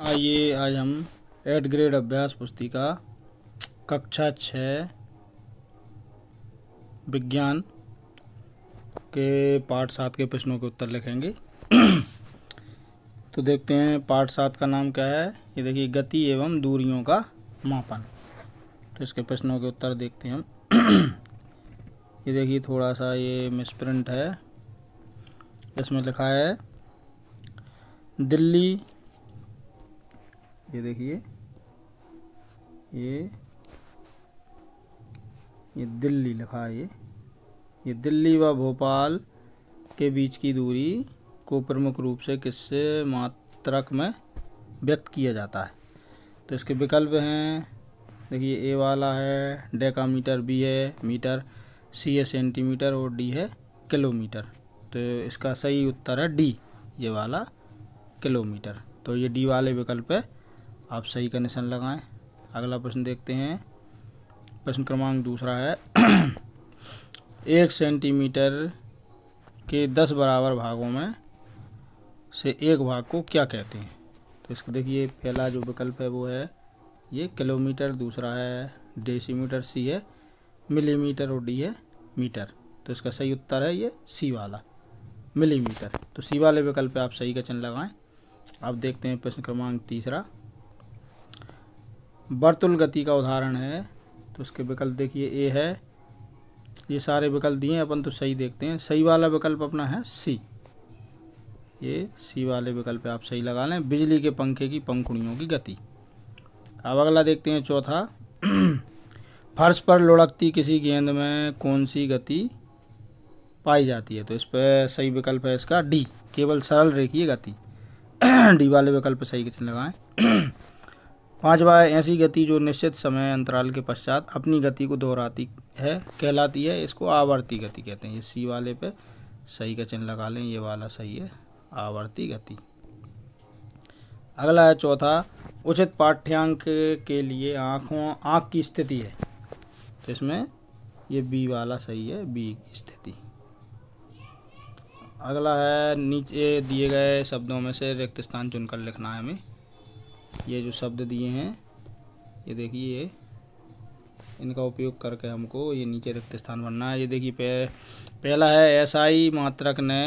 आइए आज हम 8th ग्रेड अभ्यास पुस्तिका कक्षा 6 विज्ञान के पाठ 7 के प्रश्नों के उत्तर लिखेंगे। तो देखते हैं पाठ 7 का नाम क्या है। ये देखिए गति एवं दूरियों का मापन। तो इसके प्रश्नों के उत्तर देखते हैं हम। ये देखिए थोड़ा सा ये मिसप्रिंट है। इसमें लिखा है दिल्ली, ये देखिए ये दिल्ली लिखा है। ये दिल्ली व भोपाल के बीच की दूरी को प्रमुख रूप से किससे मात्रक में व्यक्त किया जाता है। तो इसके विकल्प हैं, देखिए ए वाला है डेकामीटर, बी है मीटर, सी है सेंटीमीटर और डी है किलोमीटर। तो इसका सही उत्तर है डी, ये वाला किलोमीटर। तो ये डी वाले विकल्प पे आप सही का निशान लगाएं। अगला प्रश्न देखते हैं। प्रश्न क्रमांक दूसरा है 1 सेंटीमीटर के 10 बराबर भागों में से एक भाग को क्या कहते हैं। तो इसको देखिए पहला जो विकल्प है वो है ये किलोमीटर, दूसरा है डेसीमीटर, सी है मिलीमीटर और डी है मीटर। तो इसका सही उत्तर है ये सी वाला मिलीमीटर। तो सी वाले विकल्प पे आप सही का चिन्ह लगाएं। अब देखते हैं प्रश्न क्रमांक तीसरा, वर्तुल गति का उदाहरण है। तो उसके विकल्प देखिए ए है, ये सारे विकल्प दिए हैं अपन, तो सही देखते हैं। सही वाला विकल्प अपना है सी, ये सी वाले विकल्प पे आप सही लगा लें, बिजली के पंखे की पंखुड़ियों की गति। अब अगला देखते हैं चौथा, फर्श पर लुढ़कती किसी गेंद में कौन सी गति पाई जाती है। तो इस पर सही विकल्प है इसका डी, केवल सरल रेखीय गति। डी वाले विकल्प पे सही चिन्ह लगाएं। पांचवा है ऐसी गति जो निश्चित समय अंतराल के पश्चात अपनी गति को दोहराती है कहलाती है, इसको आवर्ती गति कहते हैं। ये सी वाले पे सही का चिन्ह लगा लें, ये वाला सही है आवर्ती गति। अगला है चौथा, उचित पाठ्यांक के लिए आँख की स्थिति है। तो इसमें ये बी वाला सही है, बी की स्थिति। अगला है नीचे दिए गए शब्दों में से रिक्त स्थान चुनकर लिखना है हमें। ये जो शब्द दिए हैं ये देखिए इनका उपयोग करके हमको ये नीचे रिक्त स्थान भरना है। ये देखिए पहला है एसआई मात्रक ने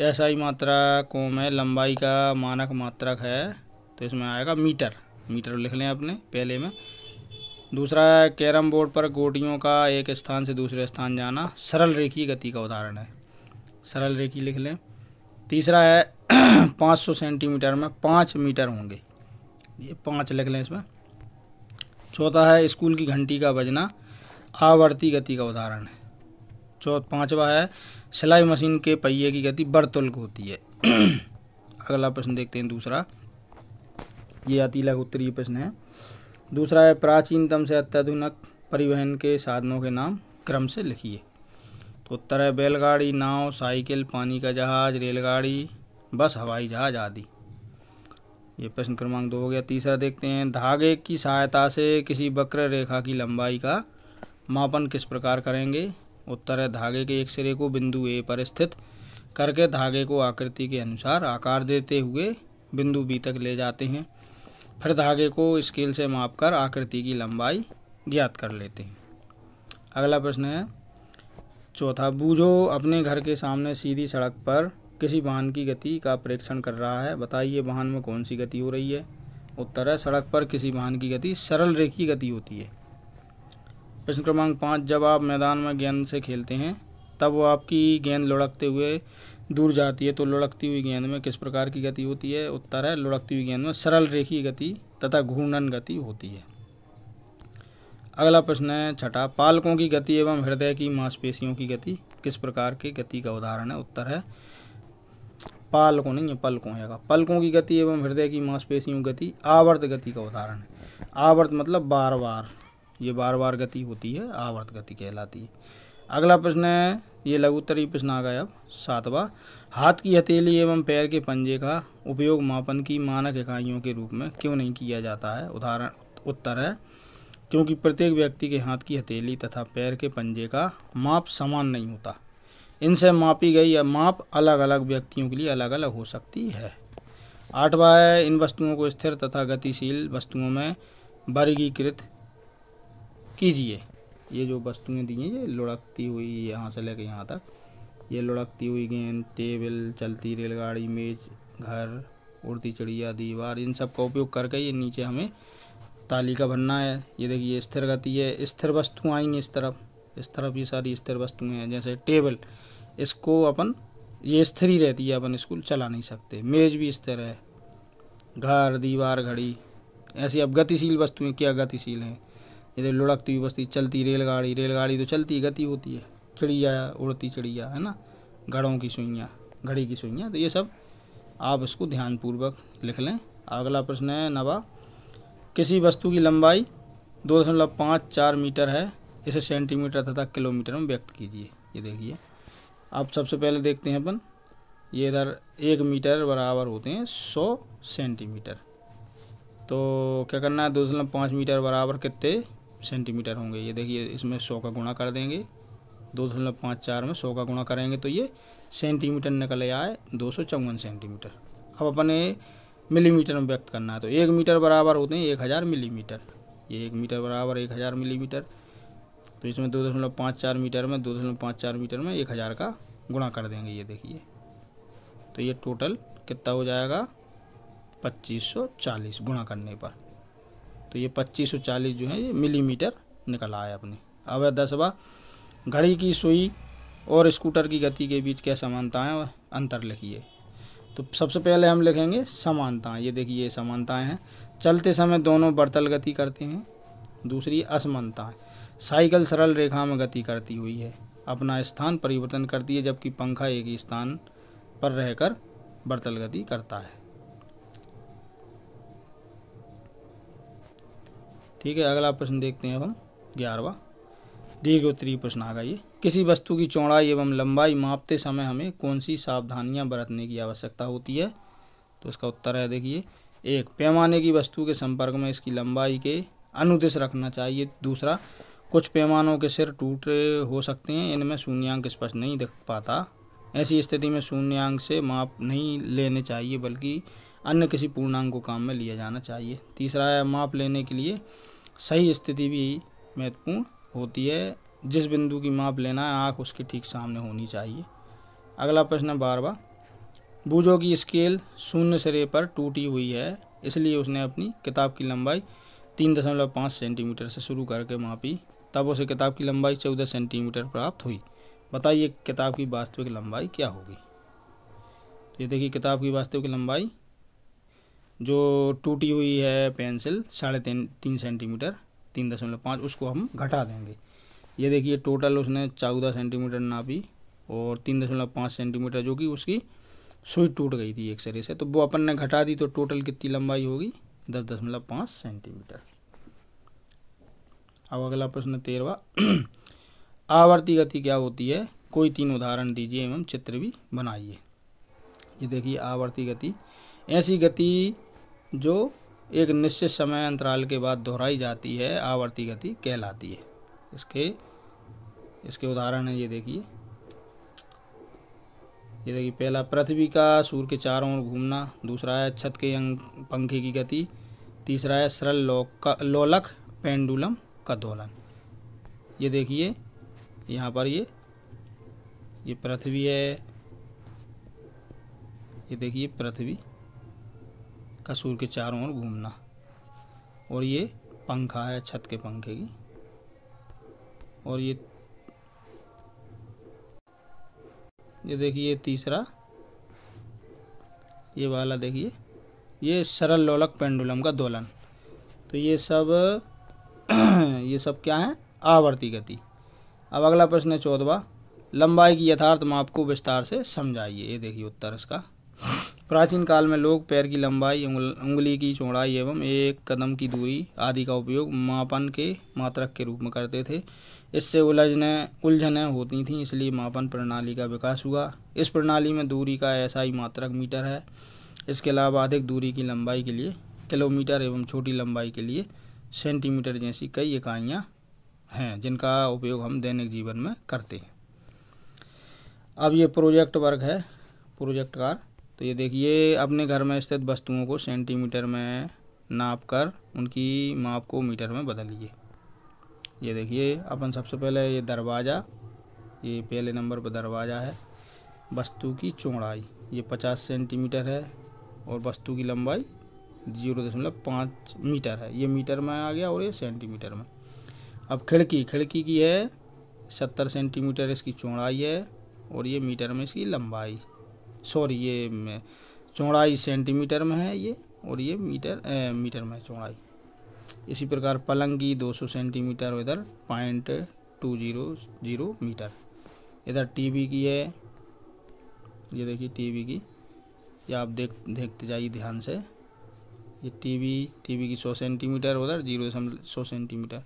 एसआई मात्रकों में लंबाई का मानक मात्रक है, तो इसमें आएगा मीटर, मीटर लिख लें अपने पहले में। दूसरा है कैरम बोर्ड पर गोटियों का एक स्थान से दूसरे स्थान जाना सरल रेखीय गति का उदाहरण है, सरल रेखी लिख लें। तीसरा है 500 सेंटीमीटर में 5 मीटर होंगे, ये 5 लिख लें इसमें। चौथा है स्कूल की घंटी का बजना आवर्ती गति का उदाहरण है। पांचवा है सिलाई मशीन के पहिए की गति वर्तुल्क होती है। अगला प्रश्न देखते हैं दूसरा, ये अति लघु उत्तरीय प्रश्न है। दूसरा है प्राचीनतम से अत्याधुनिक परिवहन के साधनों के नाम क्रम से लिखिए। तो उत्तर है बैलगाड़ी, नाव, साइकिल, पानी का जहाज, रेलगाड़ी, बस, हवाई जहाज आदि। ये प्रश्न क्रमांक 2 हो गया। तीसरा देखते हैं, धागे की सहायता से किसी वक्र रेखा की लंबाई का मापन किस प्रकार करेंगे। उत्तर है धागे के एक सिरे को बिंदु ए पर स्थित करके धागे को आकृति के अनुसार आकार देते हुए बिंदु बी तक ले जाते हैं, फिर धागे को स्केल से मापकर आकृति की लंबाई ज्ञात कर लेते हैं। अगला प्रश्न है चौथा, बूझो अपने घर के सामने सीधी सड़क पर किसी वाहन की गति का परीक्षण कर रहा है, बताइए वाहन में कौन सी गति हो रही है। उत्तर है सड़क पर किसी वाहन की गति सरल रेखीय गति होती है। प्रश्न क्रमांक 5, जब आप मैदान में गेंद से खेलते हैं तब वो आपकी गेंद लुढ़कते हुए दूर जाती है, तो लुढ़कती हुई गेंद में किस प्रकार की गति होती है। उत्तर है लुढ़कती हुई गेंद में सरल रेखीय गति तथा घूर्णन गति होती है। अगला प्रश्न है छठा, पालकों की गति एवं हृदय की मांसपेशियों की गति किस प्रकार की गति का उदाहरण है। उत्तर है पालकों नहीं है पलकों है, पलकों की गति एवं हृदय की मांसपेशियों गति आवर्त गति का उदाहरण है। आवर्त मतलब बार बार, ये बार बार गति होती है, आवर्त गति कहलाती है। अगला प्रश्न है ये लघु उत्तरीय प्रश्न आ गया अब 7वां, हाथ की हथेली एवं पैर के पंजे का उपयोग मापन की मानक इकाइयों के रूप में क्यों नहीं किया जाता है। उदाहरण उत्तर है क्योंकि प्रत्येक व्यक्ति के हाथ की हथेली तथा पैर के पंजे का माप समान नहीं होता, इनसे मापी गई माप अलग अलग व्यक्तियों के लिए अलग अलग हो सकती है। 8वां है, इन वस्तुओं को स्थिर तथा गतिशील वस्तुओं में वर्गीकृत कीजिए। ये जो वस्तुएं दी हैं, ये लुढ़कती हुई यहाँ से लेकर यहाँ तक, ये लुढ़कती हुई गेंद, टेबल, चलती रेलगाड़ी, मेज, घर, उड़ती चिड़िया, दीवार, इन सब का उपयोग करके ये नीचे हमें तालिका भरना है। ये देखिए स्थिर गति है, स्थिर वस्तुएं आएंगी इस तरफ ये सारी स्थिर वस्तुएं हैं। जैसे टेबल, इसको अपन ये स्थिर ही रहती है, अपन इसको चला नहीं सकते। मेज भी स्थिर है, घर, दीवार, घड़ी, ऐसी। अब गतिशील वस्तुएं क्या गतिशील हैं, ये तो लुढ़कती हुई वस्तु, चलती रेलगाड़ी, रेलगाड़ी तो चलती गति होती है, चिड़िया, उड़ती चिड़िया है ना, घड़ों की सुइयाँ, घड़ी की सुइयाँ, तो ये सब आप इसको ध्यानपूर्वक लिख लें। अगला प्रश्न है 9वां, किसी वस्तु की लंबाई 2.54 मीटर है, इसे सेंटीमीटर तथा किलोमीटर में व्यक्त कीजिए। ये देखिए, अब सबसे पहले देखते हैं अपन, ये इधर 1 मीटर बराबर होते हैं 100 सेंटीमीटर, तो क्या करना है, 2.5 मीटर बराबर कितने सेंटीमीटर होंगे। ये देखिए, इसमें 100 का गुणा कर देंगे, 2.54 में 100 का गुणा करेंगे तो ये सेंटीमीटर निकल आए 254 सेंटीमीटर। अब अपने मिलीमीटर में व्यक्त करना है, तो 1 मीटर बराबर होते हैं 1000 मिलीमीटर। ये 1 मीटर बराबर 1000 मिलीमीटर, तो इसमें 2.54 मीटर में 2.54 मीटर में 1000 का गुणा कर देंगे। ये देखिए, तो ये टोटल कितना हो जाएगा, 2540 गुणा करने पर, तो ये 2540 जो है ये मिलीमीटर निकल आया अपने। अब है 10वां, घड़ी की सुई और स्कूटर की गति के बीच क्या समानताएं और अंतर लिखिए। तो सबसे पहले हम लिखेंगे समानताएं। ये देखिए, ये समानताएं हैं, चलते समय दोनों बढ़तल गति करते हैं। दूसरी असमानताएं, साइकिल सरल रेखा में गति करती हुई है, अपना स्थान परिवर्तन करती है, जबकि पंखा एक ही स्थान पर रहकर बढ़तल गति करता है। ठीक है, अगला प्रश्न देखते हैं हम 11वां, दीर्घोत्तरीय प्रश्न आ गई। किसी वस्तु की चौड़ाई एवं लंबाई मापते समय हमें कौन सी सावधानियां बरतने की आवश्यकता होती है। तो इसका उत्तर है, देखिए, 1, पैमाने की वस्तु के संपर्क में इसकी लंबाई के अनुदिश रखना चाहिए। दूसरा, कुछ पैमानों के सिर टूटे हो सकते हैं, इनमें शून्यांक स्पष्ट नहीं दिख पाता, ऐसी स्थिति में शून्यांक से माप नहीं लेने चाहिए, बल्कि अन्य किसी पूर्णांक को काम में लिया जाना चाहिए। तीसरा है, माप लेने के लिए सही स्थिति भी महत्वपूर्ण होती है, जिस बिंदु की माप लेना है आँख उसके ठीक सामने होनी चाहिए। अगला प्रश्न 12वां, बूजो की स्केल 0 सिरे पर टूटी हुई है, इसलिए उसने अपनी किताब की लंबाई 3.5 सेंटीमीटर से शुरू करके मापी, तब उसे किताब की लंबाई 14 सेंटीमीटर प्राप्त हुई। बताइए किताब की वास्तविक लंबाई क्या होगी। ये देखिए, किताब की वास्तविक लंबाई जो टूटी हुई है पेंसिल 3.5 सेंटीमीटर, 3.5, उसको हम घटा देंगे। ये देखिए, टोटल उसने 14 सेंटीमीटर नापी और 3.5 सेंटीमीटर जो कि उसकी सुई टूट गई थी एक सिरे से, तो वो अपन ने घटा दी, तो टोटल कितनी लंबाई होगी, 10.5 सेंटीमीटर। अब अगला प्रश्न 13वां, आवर्ती गति क्या होती है, कोई 3 उदाहरण दीजिए एवं चित्र भी बनाइए। ये देखिए, आवर्ती गति ऐसी गति जो एक निश्चित समय अंतराल के बाद दोहराई जाती है, आवर्ती गति कहलाती है। इसके उदाहरण है, ये देखिए, पहला, पृथ्वी का सूर्य के चारों ओर घूमना। दूसरा है छत के पंखे की गति। तीसरा है सरल लोलक पेंडुलम का दोलन। ये देखिए, यहाँ पर ये पृथ्वी है, ये देखिए पृथ्वी का सूर्य के चारों ओर घूमना, और ये पंखा है छत के पंखे की, और ये देखिए तीसरा, ये वाला देखिए, ये सरल लोलक पेंडुलम का दोलन। तो ये सब क्या है, आवर्ती गति। अब अगला प्रश्न है 14वां, लंबाई की यथार्थ माप को विस्तार से समझाइए। ये देखिए उत्तर इसका, प्राचीन काल में लोग पैर की लंबाई, उंगली की चौड़ाई एवं एक कदम की दूरी आदि का उपयोग मापन के मात्रक के रूप में करते थे। इससे उलझनें होती थीं, इसलिए मापन प्रणाली का विकास हुआ। इस प्रणाली में दूरी का ऐसा ही मात्रक मीटर है। इसके अलावा अधिक दूरी की लंबाई के लिए किलोमीटर एवं छोटी लंबाई के लिए सेंटीमीटर जैसी कई इकाइयाँ हैं, जिनका उपयोग हम दैनिक जीवन में करते हैं। अब ये प्रोजेक्ट वर्क है, प्रोजेक्ट कार्य, तो ये देखिए अपने घर में स्थित वस्तुओं को सेंटीमीटर में नाप कर उनकी माप को मीटर में बदलिए। ये देखिए अपन सबसे पहले ये दरवाज़ा, ये पहले नंबर पर दरवाज़ा है। वस्तु की चौड़ाई ये 50 सेंटीमीटर है और वस्तु की लंबाई 0.5 मीटर है। ये मीटर में आ गया और ये सेंटीमीटर में। अब खिड़की की है 70 सेंटीमीटर इसकी चौड़ाई है और ये मीटर में इसकी लंबाई, सॉरी ये चौड़ाई सेंटीमीटर में है ये, और ये मीटर में चौड़ाई। इसी प्रकार पलंग की 200 सेंटीमीटर, इधर 0.200 मीटर। इधर टीवी की है, ये देखिए टीवी की, ये आप देखते जाइए ध्यान से। ये टीवी की 100 सेंटीमीटर, उधर 0.100 सेंटीमीटर।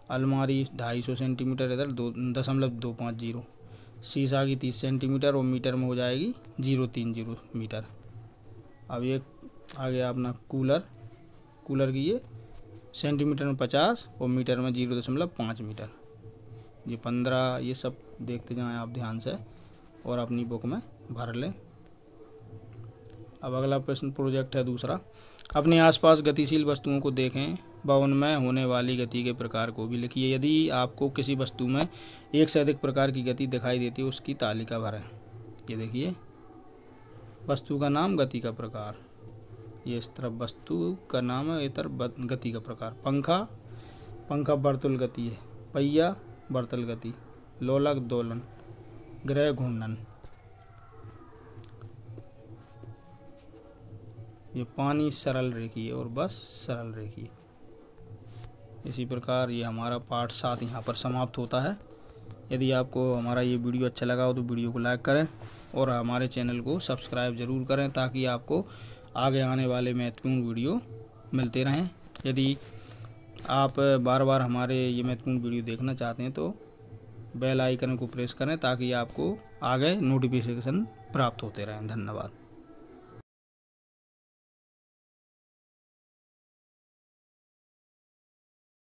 अलमारी 250 सेंटीमीटर, इधर 0.250। शीशा की 30 सेंटीमीटर और मीटर में हो जाएगी 0.30 मीटर। अब ये आ गया अपना कूलर की ये सेंटीमीटर में 50 और मीटर में 0.5 मीटर। ये 15, ये सब देखते जाएं आप ध्यान से और अपनी बुक में भर लें। अब अगला प्रश्न प्रोजेक्ट है दूसरा। अपने आसपास गतिशील वस्तुओं को देखें व उनमें होने वाली गति के प्रकार को भी लिखिए। यदि आपको किसी वस्तु में एक से अधिक प्रकार की गति दिखाई देती है उसकी तालिका भरें। ये देखिए वस्तु का नाम, गति का प्रकार, ये इस तरफ वस्तु का नाम है, इधर गति का प्रकार। पंखा वर्तुल गति है। पहिया वर्तुल गति। लोलक दोलन। ग्रह घूर्णन। ये पानी सरल रेखीय और बस सरल रेखीय। इसी प्रकार ये हमारा पार्ट 7 यहाँ पर समाप्त होता है। यदि आपको हमारा ये वीडियो अच्छा लगा हो तो वीडियो को लाइक करें और हमारे चैनल को सब्सक्राइब ज़रूर करें ताकि आपको आगे आने वाले महत्वपूर्ण वीडियो मिलते रहें। यदि आप बार बार हमारे ये महत्वपूर्ण वीडियो देखना चाहते हैं तो बेल आइकन को प्रेस करें ताकि आपको आगे नोटिफिकेशन प्राप्त होते रहें। धन्यवाद।